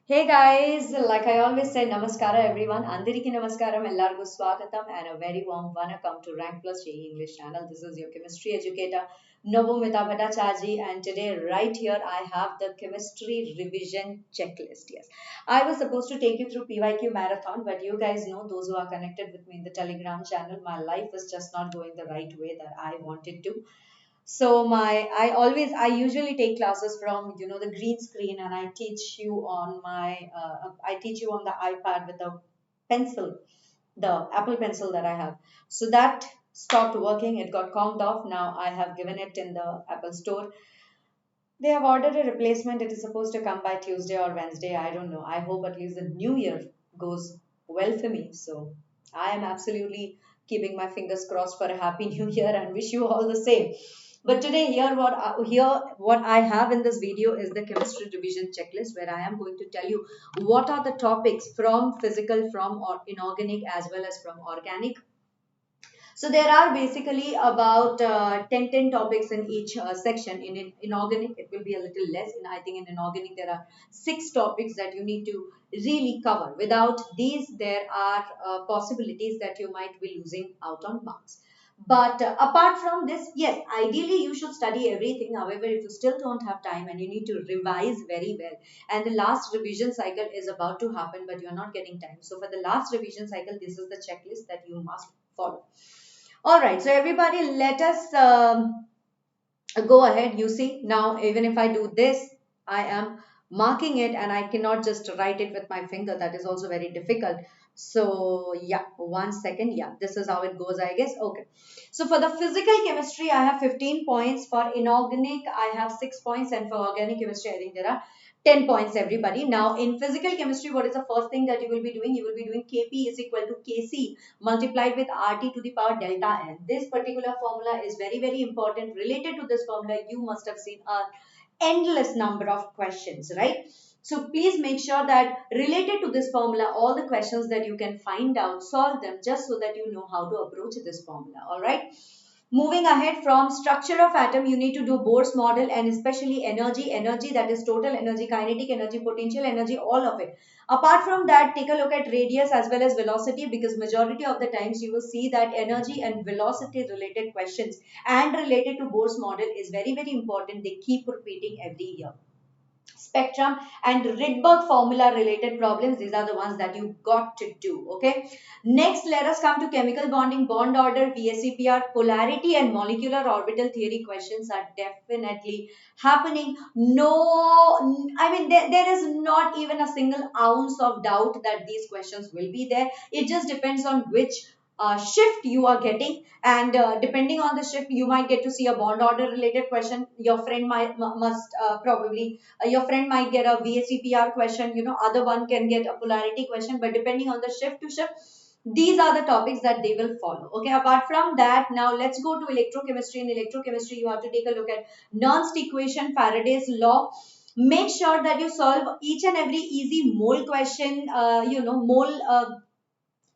Hey guys, like I always say, Namaskara everyone. Andariki Namaskaram, Ellargu Swagatam, and a very warm welcome to Rank Plus JE English channel. This is your chemistry educator, Nobumita Bhattacharjee, and today, right here, I have the chemistry revision checklist. Yes, I was supposed to take you through PYQ marathon, but you guys know, those who are connected with me in the Telegram channel, my life is just not going the right way that I wanted to. So I usually take classes from the green screen, and I teach you on I teach you on the iPad with a pencil, the Apple pencil that I have. So that stopped working. It got conked off. Now I have given it in the Apple store. They have ordered a replacement. It is supposed to come by Tuesday or Wednesday. I don't know. I hope at least the new year goes well for me. So I am absolutely keeping my fingers crossed for a happy new year and wish you all the same. But today, what I have in this video is the chemistry revision checklist, where I am going to tell you what are the topics from physical, from inorganic, as well as from organic. So there are basically about 10 topics in each section. In inorganic, it will be a little less. I think in inorganic, there are 6 topics that you need to really cover. Without these, there are possibilities that you might be losing out on marks. But apart from this, yes, ideally you should study everything. However, if you still don't have time and you need to revise very well, and the last revision cycle is about to happen, but you're not getting time. So for the last revision cycle, this is the checklist that you must follow. All right, so everybody, let us go ahead. You see, now even if I do this, I am marking it, and I cannot just write it with my finger. That is also very difficult. So yeah, 1 second. Yeah, this is how it goes, I guess. Okay. So for the physical chemistry, I have 15 points. For inorganic, I have 6 points. And for organic chemistry, I think there are 10 points, everybody. Now, in physical chemistry, what is the first thing that you will be doing? You will be doing Kp is equal to Kc multiplied with RT to the power delta N. This particular formula is very, very important. Related to this formula, you must have seen a endless number of questions, right? So please make sure that related to this formula, all the questions that you can find out, solve them, just so that you know how to approach this formula. All right. Moving ahead, from structure of atom, you need to do Bohr's model, and especially energy, that is total energy, kinetic energy, potential energy, all of it. Apart from that, take a look at radius as well as velocity, because majority of the times you will see that energy and velocity related questions and related to Bohr's model is very, very important. They keep repeating every year. Spectrum and Rydberg formula related problems, these are the ones that you got to do. Okay, next let us come to chemical bonding, bond order, VSEPR, polarity and molecular orbital theory questions are definitely happening. No, I mean there is not even a single ounce of doubt that these questions will be there. It just depends on which shift you are getting, and depending on the shift, you might get to see a bond order related question. Your friend might must probably your friend might get a VSEPR question, other one can get a polarity question, but depending on the shift to shift, these are the topics that they will follow. Okay, apart from that, now let's go to electrochemistry. In electrochemistry, you have to take a look at Nernst equation, Faraday's law. Make sure that you solve each and every easy mole question, mole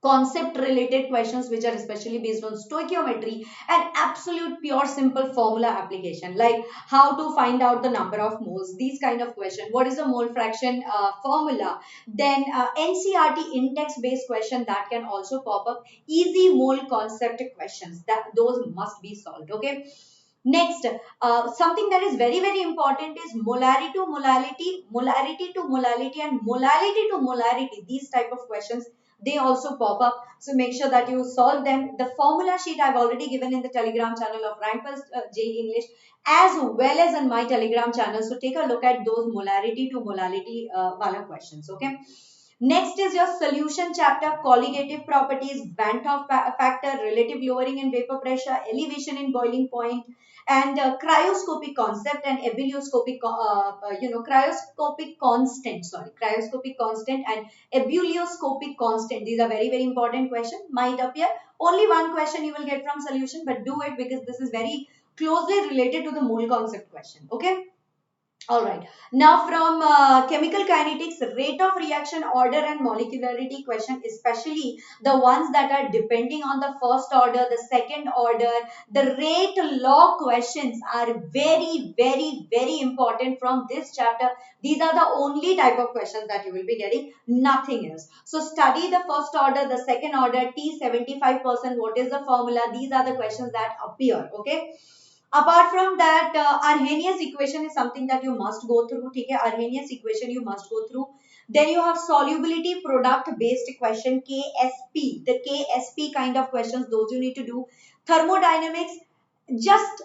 concept related questions, which are especially based on stoichiometry and absolute pure simple formula application, like how to find out the number of moles, these kind of question, what is the mole fraction formula, then NCRT index based question that can also pop up, easy mole concept questions, that those must be solved. Okay, next, something that is very, very important is molarity to molality, molarity to molality, and molality to molarity. These type of questions, they also pop up. So make sure that you solve them. The formula sheet I've already given in the Telegram channel of Rank Plus JEE English, as well as in my Telegram channel. So take a look at those molarity to molality wala questions. Okay. Next is your solution chapter, colligative properties, Bandt factor, relative lowering in vapor pressure, elevation in boiling point, and cryoscopic concept and cryoscopic constant, cryoscopic constant and ebullioscopic constant. These are very, very important questions. Might appear only one question you will get from solution, but do it because this is very closely related to the mole concept question. Okay. All right. Now from chemical kinetics, rate of reaction, order and molecularity question, especially the ones that are depending on the first order, the second order, the rate law questions are very, very, very important from this chapter. These are the only type of questions that you will be getting, nothing else. So study the first order, the second order, T 75%, what is the formula? These are the questions that appear, okay? Apart from that, Arrhenius equation is something that you must go through. Okay, Arrhenius equation you must go through. Then you have solubility product based question, KSP. The KSP kind of questions, those you need to do. Thermodynamics, just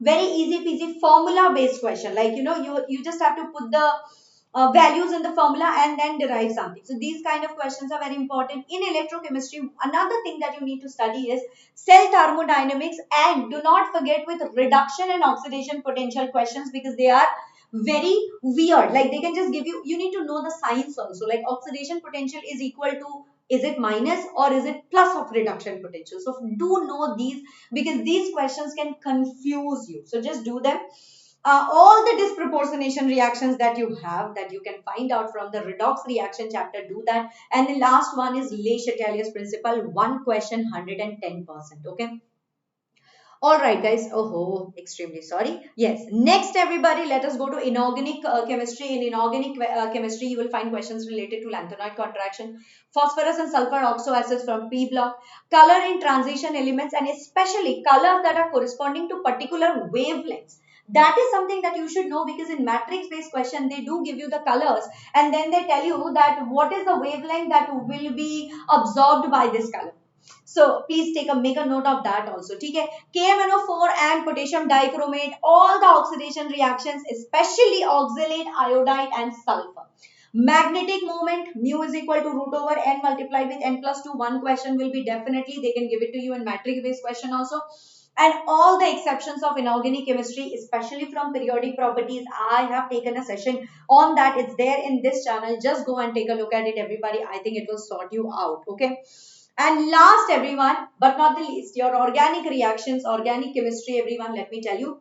very easy peasy formula based question. Like you just have to put the values in the formula and then derive something. So these kind of questions are very important. In electrochemistry, another thing that you need to study is cell thermodynamics, and do not forget with reduction and oxidation potential questions, because they are very weird. Like they can just give you need to know the science also. Like oxidation potential is equal to, is it minus or is it plus of reduction potential? So do know these, because these questions can confuse you. So just do them. All the disproportionation reactions that you have, that you can find out from the redox reaction chapter, do that. And the last one is Le Chatelier's principle, one question 110%. Okay. All right, guys. Oh, extremely sorry. Yes. Next, everybody, let us go to inorganic chemistry. In inorganic chemistry, you will find questions related to lanthanoid contraction, phosphorus and sulfur oxo acids from P block, color in transition elements, and especially colors that are corresponding to particular wavelengths. That is something that you should know, because in matrix based question they do give you the colors, and then they tell you that what is the wavelength that will be absorbed by this color. So please make a note of that also. Okay. KMNO4 and potassium dichromate, all the oxidation reactions, especially oxalate, iodide and sulfur. Magnetic moment, mu is equal to root over n multiplied with n plus 2. One question will be definitely, they can give it to you in matrix based question also. And all the exceptions of inorganic chemistry, especially from periodic properties, I have taken a session on that. It's there in this channel. Just go and take a look at it, everybody. I think it will sort you out. Okay. And last, everyone, but not the least, your organic reactions, organic chemistry, everyone, let me tell you.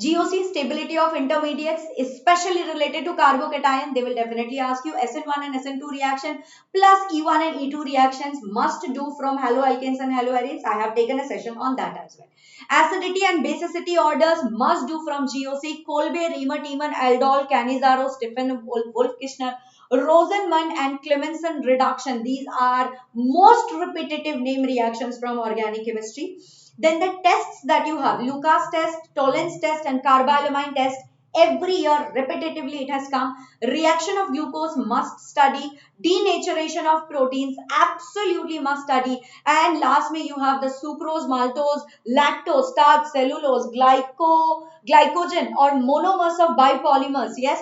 GOC, stability of intermediates, especially related to carbocation, they will definitely ask you. SN1 and SN2 reaction plus E1 and E2 reactions must do from haloalkanes and haloarenes. I have taken a session on that as well. Acidity and basicity orders must do from GOC. Kolbe, Riemer, Tiemann, Aldol, Canizaro, Stephen, Wolf-Kishner, Rosenmund and Clemenson reduction. These are most repetitive name reactions from organic chemistry. Then the tests that you have, Lucas test, Tollens test and carbylamine test, every year repetitively it has come. Reaction of glucose must study. Denaturation of proteins absolutely must study. And lastly, you have the sucrose, maltose, lactose, starch, cellulose, glycogen or monomers of biopolymers. Yes,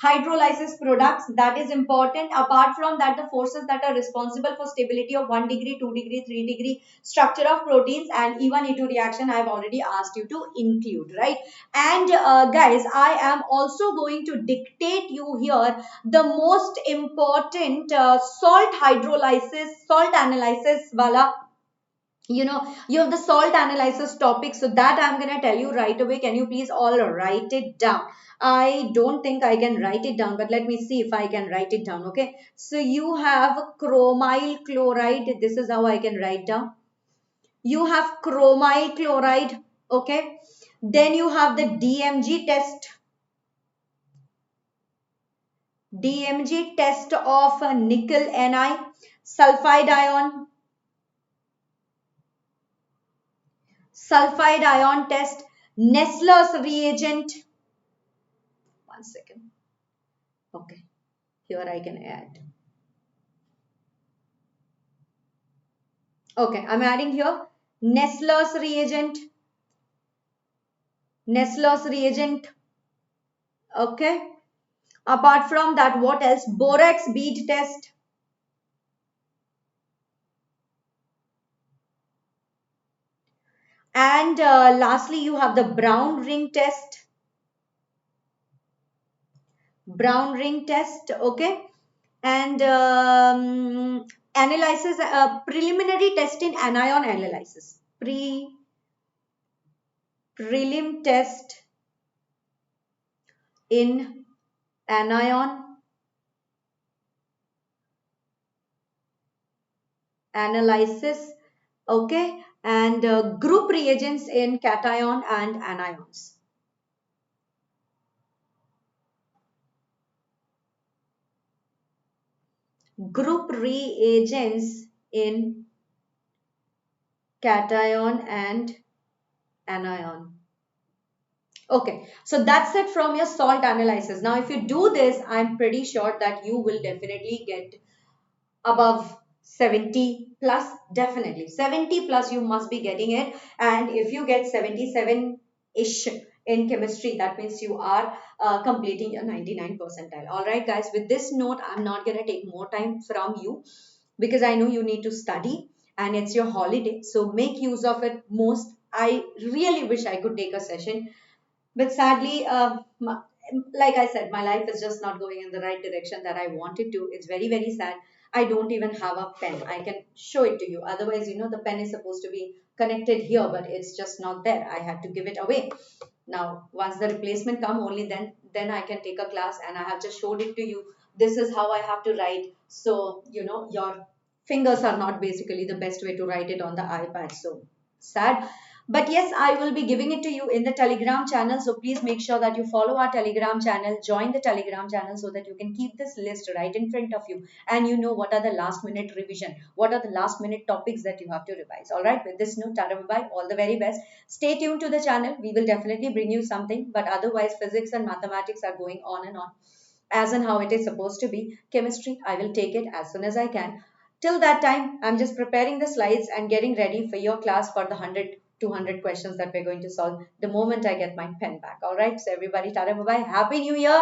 hydrolysis products, that is important. Apart from that, the forces that are responsible for stability of 1 degree, 2 degree, 3 degree structure of proteins and E1 E2 reaction, I have already asked you to include, right? And guys, I am also going to dictate you here the most important salt hydrolysis, salt analysis wala. You have the salt analysis topic, so that I'm going to tell you right away. Can you please all write it down? I don't think I can write it down, but let me see if I can write it down. Okay, so you have chromyl chloride. This is how I can write down. You have chromyl chloride. Okay, then you have the DMG test. DMG test of nickel Ni, sulfide ion, test, Nessler's reagent. One second. Okay, here I can add. Okay, I'm adding here Nessler's reagent. Nessler's reagent. Okay. Apart from that, what else? Borax bead test. And lastly, you have the brown ring test. Brown ring test. Okay. And analysis, preliminary test in anion analysis. Prelim test in anion analysis, okay, and group reagents in cation and anions. Group reagents in cation and anion. Okay, so that's it from your salt analysis. Now, if you do this, I'm pretty sure that you will definitely get above 70 plus. Definitely 70 plus you must be getting it. And if you get 77 ish in chemistry, that means you are completing your 99 percentile. All right, guys, with this note, I'm not going to take more time from you because I know you need to study and it's your holiday, so make use of it most. I really wish I could take a session, but sadly, like I said, my life is just not going in the right direction that I wanted to. It's very, very sad. I don't even have a pen. I can show it to you. Otherwise, the pen is supposed to be connected here, but it's just not there. I had to give it away. Now, once the replacement come, only then I can take a class, and I have just showed it to you. This is how I have to write. So, your fingers are not basically the best way to write it on the iPad. So sad. But yes, I will be giving it to you in the Telegram channel. So please make sure that you follow our Telegram channel, join the Telegram channel so that you can keep this list right in front of you and you know what are the last minute revision, what are the last minute topics that you have to revise. All right, with this note, Tara, bye, all the very best. Stay tuned to the channel. We will definitely bring you something, but otherwise, physics and mathematics are going on and on as and how it is supposed to be. Chemistry, I will take it as soon as I can. Till that time, I'm just preparing the slides and getting ready for your class for the 100, 200 questions that we're going to solve the moment I get my pen back. All right, so everybody, tada, bye bye. Happy New Year.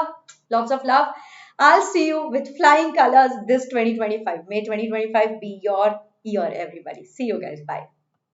Lots of love. I'll see you with flying colors this 2025. May 2025 be your year, everybody. See you guys. Bye.